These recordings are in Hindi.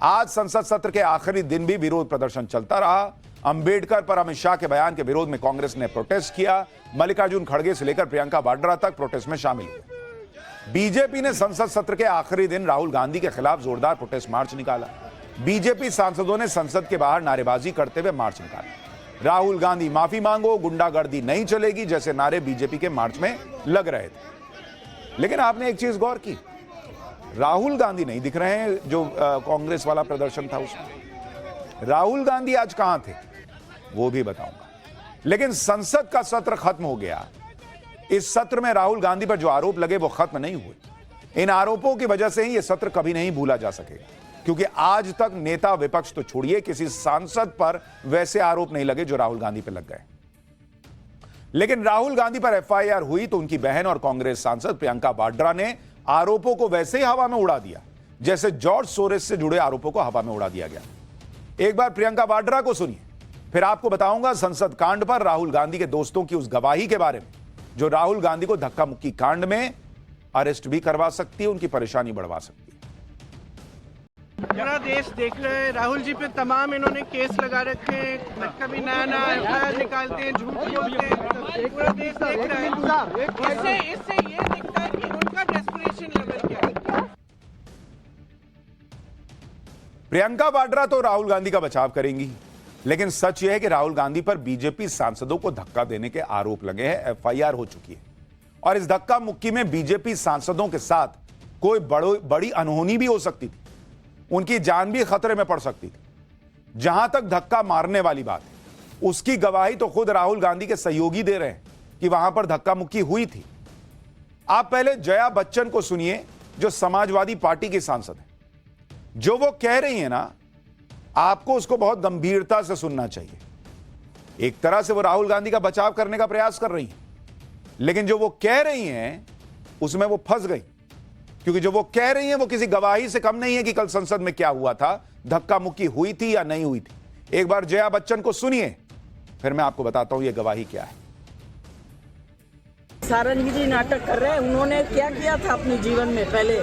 आज संसद सत्र के आखिरी दिन भी विरोध प्रदर्शन चलता रहा। अंबेडकर पर अमित शाह के बयान के विरोध में कांग्रेस ने प्रोटेस्ट किया। मल्लिकार्जुन खड़गे से लेकर प्रियंका वाड्रा तक प्रोटेस्ट में शामिल हुए। बीजेपी ने संसद सत्र के आखिरी दिन राहुल गांधी के खिलाफ जोरदार प्रोटेस्ट मार्च निकाला। बीजेपी सांसदों ने संसद के बाहर नारेबाजी करते हुए मार्च निकाला। राहुल गांधी माफी मांगो, गुंडागर्दी नहीं चलेगी जैसे नारे बीजेपी के मार्च में लग रहे थे। लेकिन आपने एक चीज गौर की, राहुल गांधी नहीं दिख रहे हैं जो कांग्रेस वाला प्रदर्शन था उसमें। राहुल गांधी आज कहां थे वो भी बताऊंगा। लेकिन संसद का सत्र खत्म हो गया। इस सत्र में राहुल गांधी पर जो आरोप लगे वो खत्म नहीं हुए। इन आरोपों की वजह से ही यह सत्र कभी नहीं भूला जा सकेगा, क्योंकि आज तक नेता विपक्ष तो छोड़िए, किसी सांसद पर वैसे आरोप नहीं लगे जो राहुल गांधी पर लग गए। लेकिन राहुल गांधी पर एफआईआर हुई तो उनकी बहन और कांग्रेस सांसद प्रियंका वाड्रा ने आरोपों को वैसे ही हवा में उड़ा दिया जैसे जॉर्ज सोरेस से जुड़े आरोपों को हवा में उड़ा दिया गया। एक बार प्रियंका वाड्रा को सुनिए, फिर आपको बताऊंगा संसद कांड पर राहुल गांधी के दोस्तों की उस गवाही के बारे में जो राहुल गांधी को धक्का मुक्की कांड में अरेस्ट भी करवा सकती है, उनकी परेशानी बढ़वा सकती है। पूरा देश देख रहा है, राहुल जी पे तमाम इन्होंने केस लगा रखे हैं, कभी नया नया एफआईआर निकालते हैं, झूठ बोलते हैं, पूरा देश देख रहा है। इससे ये दिखता है कि उनका डेस्परेशन लेवल क्या है। प्रियंका वाड्रा तो राहुल गांधी का बचाव करेंगी, लेकिन सच यह है कि राहुल गांधी पर बीजेपी सांसदों को धक्का देने के आरोप लगे हैं, एफआईआर हो चुकी है। और इस धक्का मुक्की में बीजेपी सांसदों के साथ कोई बड़ी अनहोनी भी हो सकती थी, उनकी जान भी खतरे में पड़ सकती थी। जहां तक धक्का मारने वाली बात है, उसकी गवाही तो खुद राहुल गांधी के सहयोगी दे रहे हैं कि वहां पर धक्का मुक्की हुई थी। आप पहले जया बच्चन को सुनिए, जो समाजवादी पार्टी की सांसद है। जो वो कह रही है ना, आपको उसको बहुत गंभीरता से सुनना चाहिए। एक तरह से वो राहुल गांधी का बचाव करने का प्रयास कर रही हैं, लेकिन जो वो कह रही हैं उसमें वो फंस गई, क्योंकि जो वो कह रही हैं वो किसी गवाही से कम नहीं है कि कल संसद में क्या हुआ था, धक्का मुक्की हुई थी या नहीं हुई थी। एक बार जया बच्चन को सुनिए, फिर मैं आपको बताता हूं ये गवाही क्या है। सारंगी नाटक कर रहे हैं। उन्होंने क्या किया था अपने जीवन में, पहले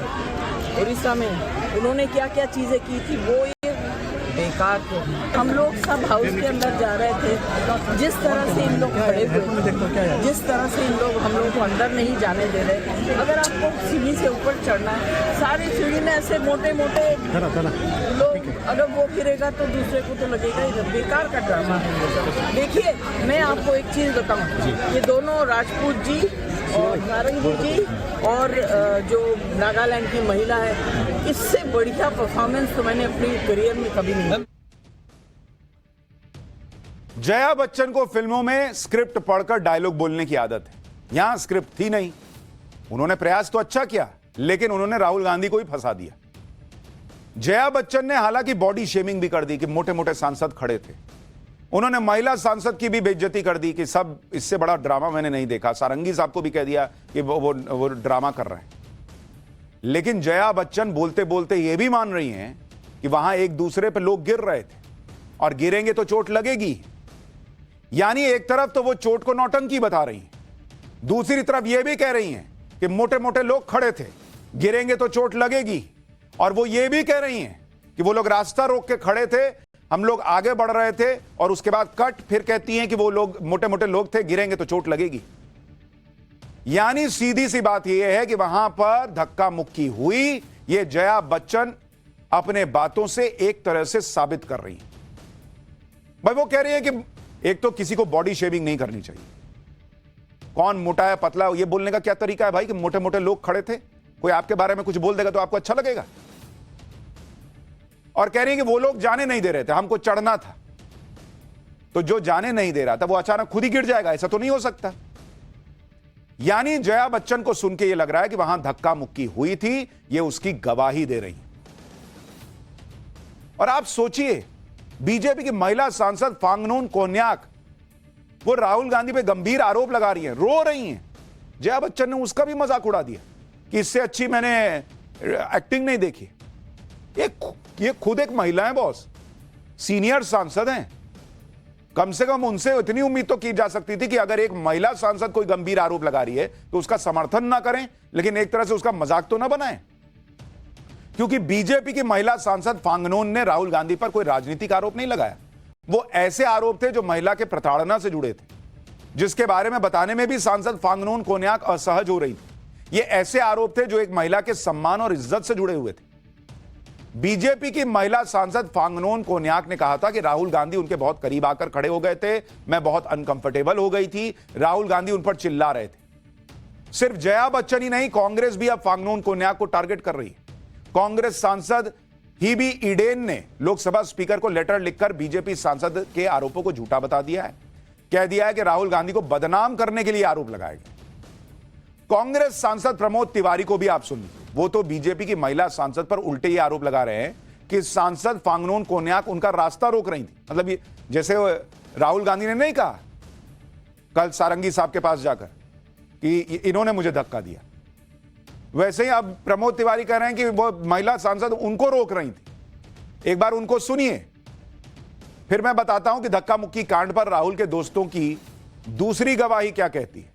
उड़ीसा में उन्होंने क्या क्या चीजें की थी, वो बेकार थे। हम लोग सब हाउस के अंदर जा रहे थे, जिस तरह से इन लोग खड़े हुए, जिस तरह से इन लोग हम लोग को अंदर नहीं जाने दे रहे। अगर आपको सीढ़ी से ऊपर चढ़ना है, सारी सीढ़ी में ऐसे मोटे मोटे लोग, अगर वो गिरेगा तो दूसरे को तो लगेगा ही। बेकार का ड्रामा है। देखिए, मैं आपको एक चीज बताऊं, ये दोनों राजपूत जी और सारंगी जी और जो नागालैंड की महिला है, इससे बढ़िया परफॉर्मेंस तो मैंने अपनी करियर में कभी नहीं। जया बच्चन को फिल्मों में स्क्रिप्ट पढ़कर डायलॉग बोलने की आदत है। यहां स्क्रिप्ट थी नहीं। उन्होंने प्रयास तो अच्छा किया, लेकिन उन्होंने राहुल गांधी को ही फंसा दिया। जया बच्चन ने हालांकि बॉडी शेमिंग भी कर दी कि मोटे मोटे सांसद खड़े थे। उन्होंने महिला सांसद की भी बेइज्जती कर दी कि सब, इससे बड़ा ड्रामा मैंने नहीं देखा। सारंगी साहब को भी कह दिया कि वो ड्रामा कर रहे हैं। लेकिन जया बच्चन बोलते बोलते ये भी मान रही हैं कि वहां एक दूसरे पे लोग गिर रहे थे और गिरेंगे तो चोट लगेगी। यानी एक तरफ तो वो चोट को नौटंकी बता रही हैं, दूसरी तरफ ये भी कह रही हैं कि मोटे मोटे लोग खड़े थे, गिरेंगे तो चोट लगेगी। और वो ये भी कह रही हैं कि वो लोग रास्ता रोक के खड़े थे, हम लोग आगे बढ़ रहे थे, और उसके बाद कट, फिर कहती हैं कि वो लोग मोटे मोटे लोग थे, गिरेंगे तो चोट लगेगी। यानी सीधी सी बात यह है कि वहां पर धक्का मुक्की हुई। ये जया बच्चन अपने बातों से एक तरह से साबित कर रही है। भाई वो कह रही है कि एक तो किसी को बॉडी शेविंग नहीं करनी चाहिए। कौन मोटा है पतला, ये बोलने का क्या तरीका है भाई कि मोटे मोटे लोग खड़े थे? कोई आपके बारे में कुछ बोल देगा तो आपको अच्छा लगेगा? और कह रही है कि वो लोग जाने नहीं दे रहे थे, हमको चढ़ना था। तो जो जाने नहीं दे रहा था वो अचानक खुद ही गिर जाएगा? ऐसा तो नहीं हो सकता। यानी जया बच्चन को सुन के ये लग रहा है कि वहां धक्का मुक्की हुई थी, ये उसकी गवाही दे रही। और आप सोचिए, बीजेपी की महिला सांसद फांगनून कोन्याक वो राहुल गांधी पे गंभीर आरोप लगा रही हैं, रो रही हैं। जया बच्चन ने उसका भी मजाक उड़ा दिया कि इससे अच्छी मैंने एक्टिंग नहीं देखी। ये खुद एक महिला है बॉस, सीनियर सांसद हैं। कम से कम उनसे इतनी उम्मीद तो की जा सकती थी कि अगर एक महिला सांसद कोई गंभीर आरोप लगा रही है तो उसका समर्थन ना करें, लेकिन एक तरह से उसका मजाक तो ना बनाएं। क्योंकि बीजेपी की महिला सांसद फांगनोन ने राहुल गांधी पर कोई राजनीतिक आरोप नहीं लगाया। वो ऐसे आरोप थे जो महिला के प्रताड़ना से जुड़े थे, जिसके बारे में बताने में भी सांसद फांगनोन कोन्याक असहज हो रही थी। ये ऐसे आरोप थे जो एक महिला के सम्मान और इज्जत से जुड़े हुए थे। बीजेपी की महिला सांसद फांगनोन कोन्याक ने कहा था कि राहुल गांधी उनके बहुत करीब आकर खड़े हो गए थे, मैं बहुत अनकंफर्टेबल हो गई थी, राहुल गांधी उन पर चिल्ला रहे थे। सिर्फ जया बच्चन ही नहीं, कांग्रेस भी अब फांगनोन कोन्याक को टारगेट कर रही है। कांग्रेस सांसद हीबी ईडेन ने लोकसभा स्पीकर को लेटर लिखकर बीजेपी सांसद के आरोपों को झूठा बता दिया है। कह दिया है कि राहुल गांधी को बदनाम करने के लिए आरोप लगाए गए। कांग्रेस सांसद प्रमोद तिवारी को भी आप सुनिए, वो तो बीजेपी की महिला सांसद पर उल्टे ही आरोप लगा रहे हैं कि सांसद फांगनोन कोन्याक उनका रास्ता रोक रही थी। मतलब ये जैसे राहुल गांधी ने नहीं कहा कल सारंगी साहब के पास जाकर कि इन्होंने मुझे धक्का दिया, वैसे ही अब प्रमोद तिवारी कह रहे हैं कि वो महिला सांसद उनको रोक रही थी। एक बार उनको सुनिए, फिर मैं बताता हूं कि धक्का मुक्की कांड पर राहुल के दोस्तों की दूसरी गवाही क्या कहती है।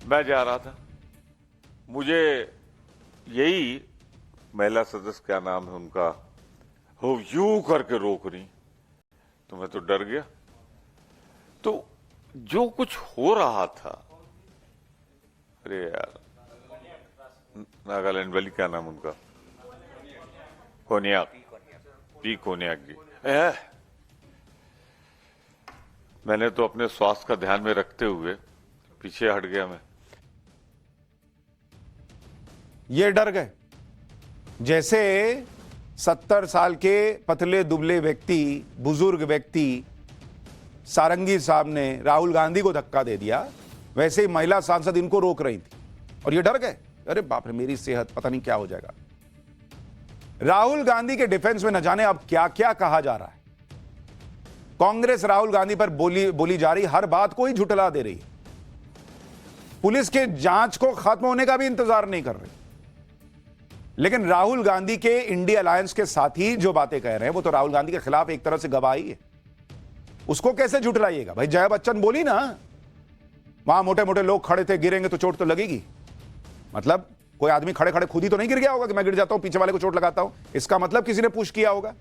मैं जा रहा था, मुझे यही महिला सदस्य, क्या नाम है उनका, वो यूं करके रोक रही, तो मैं तो डर गया। तो जो कुछ हो रहा था, अरे यार, नागालैंड वाली, क्या नाम उनका, कोन्याक, पी कोन्याक जी, मैंने तो अपने स्वास्थ्य का ध्यान में रखते हुए पीछे हट गया। मैं ये डर गए जैसे 70 साल के पतले दुबले व्यक्ति, बुजुर्ग व्यक्ति सारंगी साहब ने राहुल गांधी को धक्का दे दिया, वैसे ही महिला सांसद इनको रोक रही थी और ये डर गए, अरे बाप रे मेरी सेहत पता नहीं क्या हो जाएगा। राहुल गांधी के डिफेंस में न जाने अब क्या क्या कहा जा रहा है। कांग्रेस राहुल गांधी पर बोली जा रही हर बात को ही झुठला दे रही है। पुलिस के जांच को खत्म होने का भी इंतजार नहीं कर रही। लेकिन राहुल गांधी के इंडिया अलायंस के साथी जो बातें कह रहे हैं वो तो राहुल गांधी के खिलाफ एक तरह से गवाही है। उसको कैसे झुठलाइएगा भाई? जया बच्चन बोली ना, वहां मोटे मोटे लोग खड़े थे, गिरेंगे तो चोट तो लगेगी। मतलब कोई आदमी खड़े खड़े खुद ही तो नहीं गिर गया होगा कि मैं गिर जाता हूं, पीछे वाले को चोट लगाता हूं। इसका मतलब किसी ने पुश किया होगा।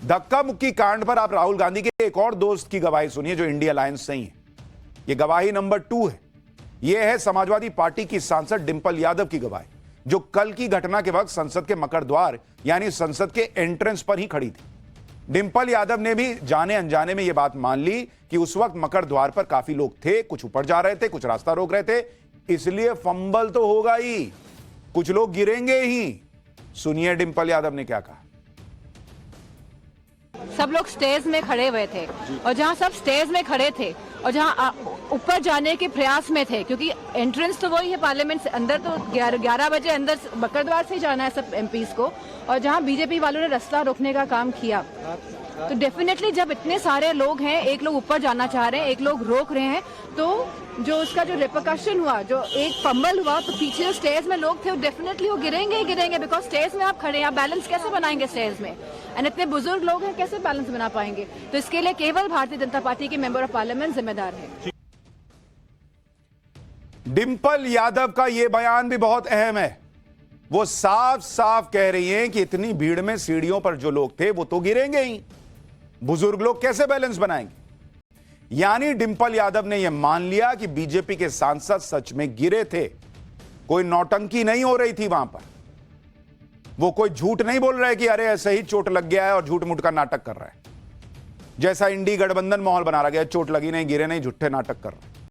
धक्का मुक्की कांड पर आप राहुल गांधी के एक और दोस्त की गवाही सुनिए जो इंडिया अलायंस से ही है। यह गवाही नंबर 2 है। यह है समाजवादी पार्टी की सांसद डिंपल यादव की गवाही, जो कल की घटना के वक्त संसद के मकर द्वार यानी संसद के एंट्रेंस पर ही खड़ी थी। डिंपल यादव ने भी जाने अनजाने में यह बात मान ली कि उस वक्त मकर द्वार पर काफी लोग थे, कुछ ऊपर जा रहे थे, कुछ रास्ता रोक रहे थे, इसलिए फंबल तो होगा ही, कुछ लोग गिरेंगे ही। सुनिए डिंपल यादव ने क्या कहा। सब लोग स्टेज में खड़े हुए थे और जहां सब स्टेज में खड़े थे और जहां ऊपर जाने के प्रयास में थे, क्योंकि एंट्रेंस तो वही है पार्लियामेंट से, अंदर तो 11 बजे अंदर मकर द्वार से ही जाना है सब एमपीज को, और जहां बीजेपी वालों ने रास्ता रोकने का काम किया, तो डेफिनेटली जब इतने सारे लोग हैं, एक लोग ऊपर जाना चाह रहे हैं, एक लोग रोक रहे हैं, तो जो उसका जो रिपरकशन हुआ, जो एक फंबल हुआ, तो पीछे जो स्टेज में लोग थे वो डेफिनेटली वो गिरेंगे ही गिरेंगे, बिकॉज स्टेज में आप खड़े हैं, आप बैलेंस कैसे बनाएंगे स्टेज में, एंड इतने बुजुर्ग लोग हैं, कैसे बैलेंस बना पाएंगे? तो इसके लिए केवल भारतीय जनता पार्टी के मेंबर ऑफ पार्लियामेंट जिम्मेदार है। डिंपल यादव का यह बयान भी बहुत अहम है। वो साफ साफ कह रही हैं कि इतनी भीड़ में सीढ़ियों पर जो लोग थे वो तो गिरेंगे ही, बुजुर्ग लोग कैसे बैलेंस बनाएंगे? यानी डिंपल यादव ने यह मान लिया कि बीजेपी के सांसद सच में गिरे थे, कोई नौटंकी नहीं हो रही थी वहां पर। वो कोई झूठ नहीं बोल रहा है कि अरे ऐसे ही चोट लग गया है और झूठ मूठ का नाटक कर रहा है, जैसा इंडी गठबंधन माहौल बना रहा गया, चोट लगी नहीं, गिरे नहीं, झूठे नाटक कर रहा है।